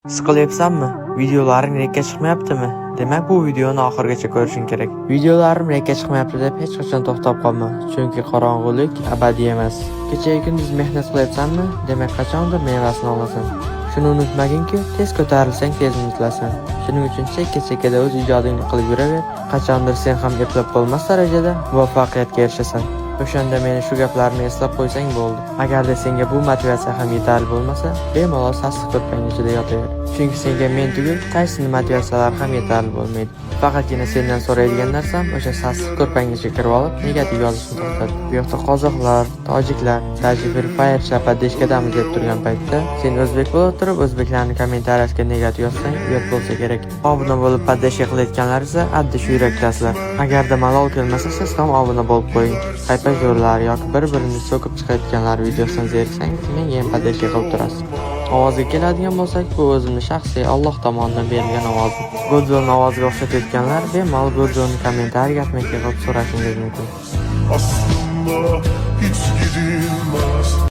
Siqilyapsanmi? Videolaring rekka chiqmayaptimi? Demak, bu videoni oxirigacha ko'rishing kerak. Videolarim rekka chiqmayapti deb hech qachon to'xtab qolma, chunki qorong'ulik abadiy emas. Kecha kunduz mehnat qilyapsanmi? Demak, qachondir mevasini olasan. Shuni unutmaginki, tez ko'tarilsang tez unutilasan. Shuning uchun chekka-chekkada o'z ijodingni qilib yuraver. Qachondir sen ham eplab bo'lmas darajada muvaffaqiyatga erishasan. O'shanda meni shu gaplarni eslab qo'ysang bo'ldi. Agarda senga bu motivatsiya ham yetarli bo'lmasa, bemalol sassiq ko'rpang ichida yotaver. Chunki senga men tugul qaysi motivatsiyalar ham yetarli bo'lmaydi. Faqatgina sendan so'raydigan narsam o'sha sassiq ko'rpangga kirib olib, negativ yozishni to'xtat. Bu yoqda qozoqlar, tojiklar, даже Fire podeshkadamiz deb turgan paytda sen o'zbek bo'lib turib, o'zbeklarning kommentariyasiga negativ yozsang, uyat bo'lsa kerak. Obuna bo'lib podeshka qilayotganlar esa addi shu yurakdasizlar. Agarda malol kelmasa, siz ham obuna bo'lib qo'ying. Haypajurlar yoki bir-birini so'kib chiqayotganlar videosidan zeriksangiz, menga ham podeshka qilib turasiz. Ovozga keladigan bo'lsak, bu o'zimni shaxsiy Alloh tomonidan berilgan ovozim. Godzoni ovoziga o'xshatayotganlar bemalol Godzoni kommentariyaga atmak qilib so'rashingiz mumkin. Aslında hiç gidilmez.